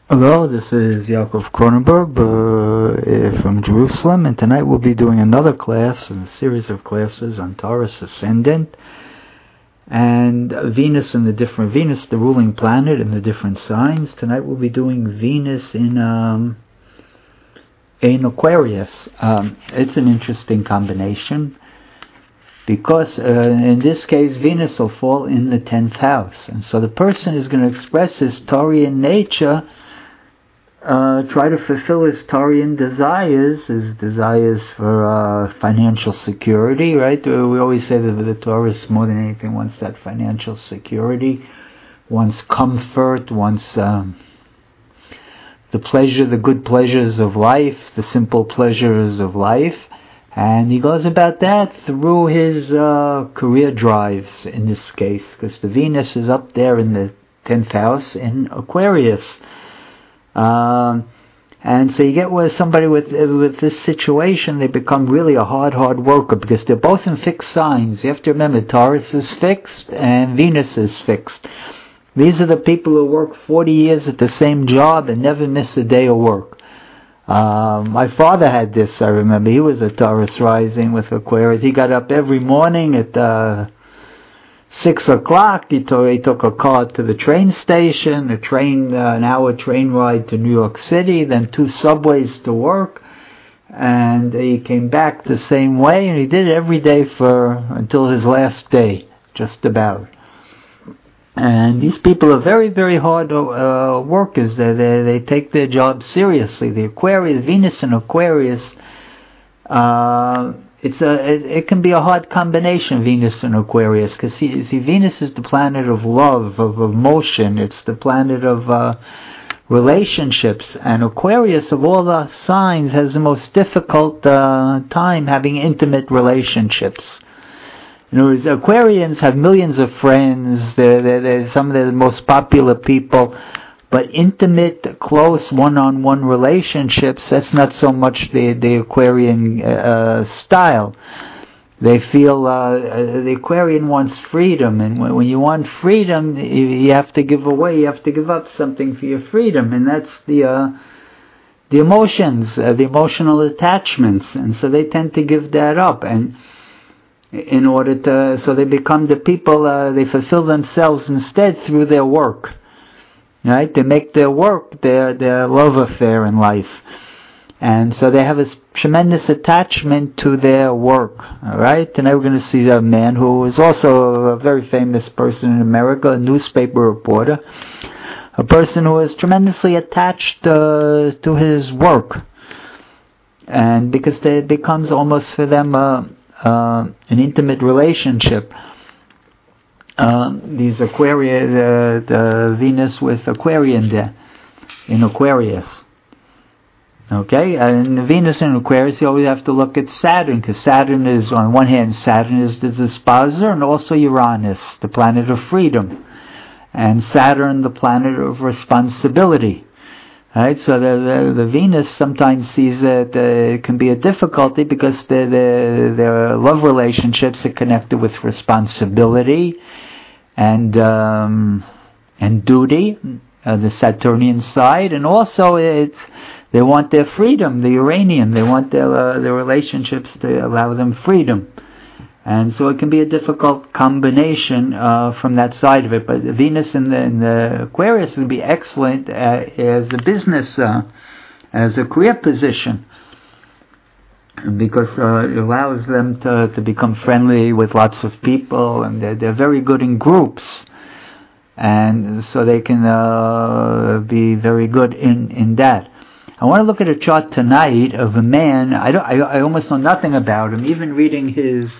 Hello, this is Yaakov Kronenberg from Jerusalem, and tonight we'll be doing another class in a series of classes on Tauras, ascendant, and Venus, the ruling planet, in the different signs. Tonight we'll be doing Venus in Aquarius. It's an interesting combination because in this case Venus will fall in the 10th house, and so the person is going to express his Taurian nature. Try to fulfill his Taurian desires, his desires for financial security, right? We always say that the Taurus, more than anything, wants that financial security, wants comfort, wants the good pleasures of life, the simple pleasures of life. And he goes about that through his career drives, in this case, because the Venus is up there in the 10th house in Aquarius. And so you get with somebody with this situation, they become really a hard worker because they're both in fixed signs. You have to remember, Taurus is fixed and Venus is fixed. These are the people who work 40 years at the same job and never miss a day of work. My father had this, I remember. He was a Taurus rising with Aquarius. He got up every morning at 6 o'clock, he took a car to the train station, an hour train ride to New York City, then 2 subways to work, and he came back the same way, and he did it every day until his last day, just about. And these people are very, very hard workers. They take their job seriously. The Aquarius, Venus in Aquarius, it can be a hard combination, Venus and Aquarius, because see, Venus is the planet of love, of emotion. It's the planet of relationships, and Aquarius, of all the signs, has the most difficult time having intimate relationships. In other words, Aquarians have millions of friends. They're some of the most popular people. But intimate, close, one-on-one relationships, that's not so much the Aquarian style. They feel the Aquarian wants freedom, and when you want freedom, you have to give away, you have to give up something for your freedom, and that's the emotions, the emotional attachments, and so they tend to give that up, and in order to, so they become the people, they fulfill themselves instead through their work. Right? They make their work their love affair in life. And so they have a tremendous attachment to their work. Alright? Tonight we're going to see a man who is also a very famous person in America, a newspaper reporter. A person who is tremendously attached to his work. And because it becomes almost for them an intimate relationship. These the Venus with Aquarian there, in Aquarius. Okay, and the Venus in Aquarius, you always have to look at Saturn, because Saturn is, on one hand, Saturn is the disposer, and also Uranus, the planet of freedom, and Saturn, the planet of responsibility. Right, so the Venus sometimes sees that it can be a difficulty because their love relationships are connected with responsibility and duty, the Saturnian side, and also they want their freedom, the Uranian. They want their relationships to allow them freedom. And so it can be a difficult combination from that side of it. But Venus in the Aquarius would be excellent as a business, as a career position, because it allows them to become friendly with lots of people, and they're very good in groups. And so they can be very good in that. I want to look at a chart tonight of a man. I almost know nothing about him. Even reading his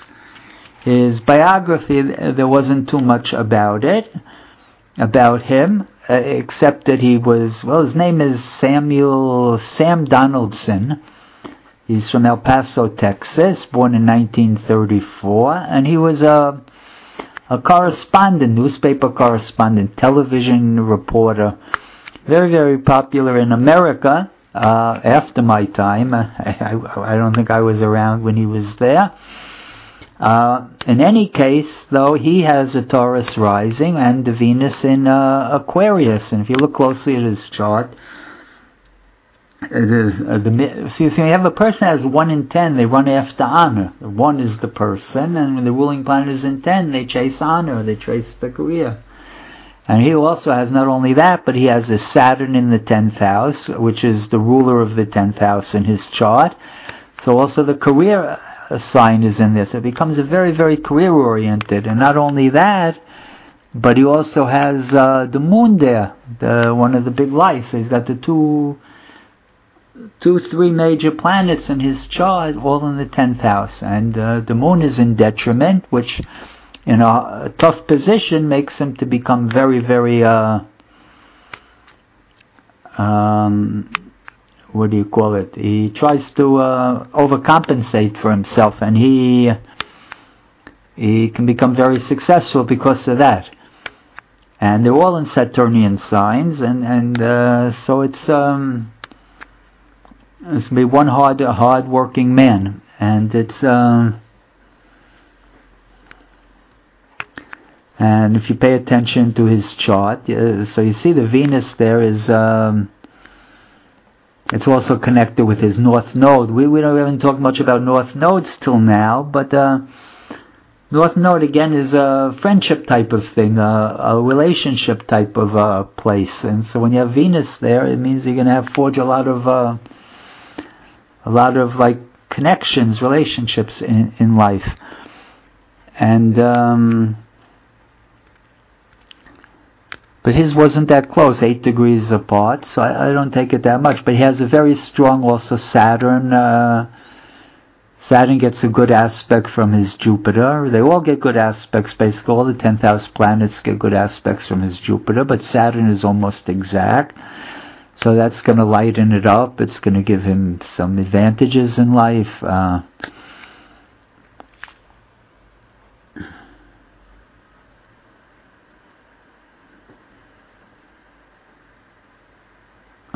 biography, there wasn't too much about him, except that he was, his name is Sam Donaldson. He's from El Paso, Texas, born in 1934, and he was a correspondent, newspaper correspondent, television reporter, very, very popular in America after my time. I don't think I was around when he was there. In any case, though, he has a Taurus rising and the Venus in Aquarius. And if you look closely at his chart, see, when you have a person has 1 in 10, they run after honor. 1 is the person, and when the ruling planet is in 10, they chase honor, they chase the career. And he also has not only that, but he has a Saturn in the 10th house, which is the ruler of the 10th house in his chart. So also the career sign is in this. It becomes a very, very career-oriented. And not only that, but he also has the moon there, one of the big lights. So he's got the three major planets in his chart, all in the 10th house. And the moon is in detriment, which in a tough position makes him to become very, very, what do you call it? He tries to overcompensate for himself, and he can become very successful because of that. And they're all in Saturnian signs, and so it's going to be one hard-working man, and it's and if you pay attention to his chart, so you see the Venus there is it's also connected with his North Node. We haven't talked much about North Nodes till now, but North Node again is a friendship type of thing, a relationship type of place. And so when you have Venus there, it means you're going to forge a lot of like connections, relationships in life. And but his wasn't that close, 8 degrees apart, so I don't take it that much. But he has a very strong also Saturn. Saturn gets a good aspect from his Jupiter. They all get good aspects, basically. All the 10th house planets get good aspects from his Jupiter, but Saturn is almost exact. So that's going to lighten it up. It's going to give him some advantages in life.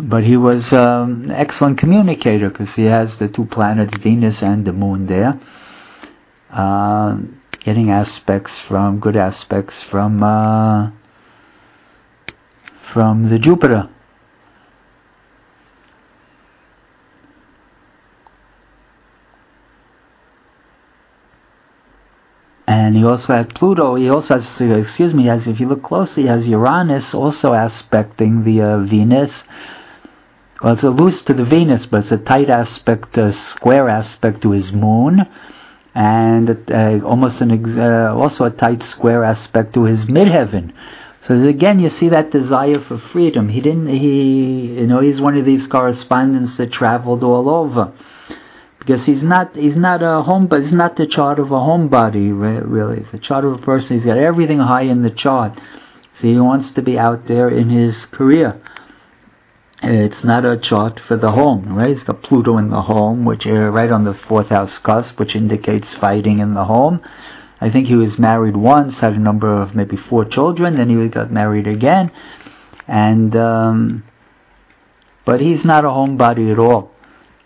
But he was an excellent communicator because he has the 2 planets, Venus and the moon there. Getting good aspects from the Jupiter. And he also had Pluto. He also has, if you look closely, he has Uranus also aspecting the Venus. Well, it's a loose to the Venus, but it's a tight aspect, a square aspect to his moon, and also a tight square aspect to his midheaven. So again, you see that desire for freedom. He's one of these correspondents that traveled all over, because he's not the chart of a homebody, really. The chart of a person, he's got everything high in the chart. So he wants to be out there in his career. It's not a chart for the home, right? He's got Pluto in the home, which right on the 4th house cusp, which indicates fighting in the home. I think he was married once, had a number of maybe 4 children, then he got married again, and but he's not a homebody at all.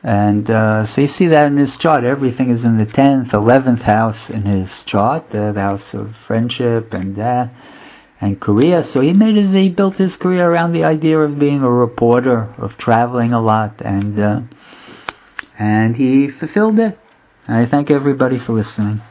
And so you see that in his chart. Everything is in the 10th, 11th house in his chart, the house of friendship and career. So he built his career around the idea of being a reporter, of traveling a lot, and he fulfilled it. I thank everybody for listening.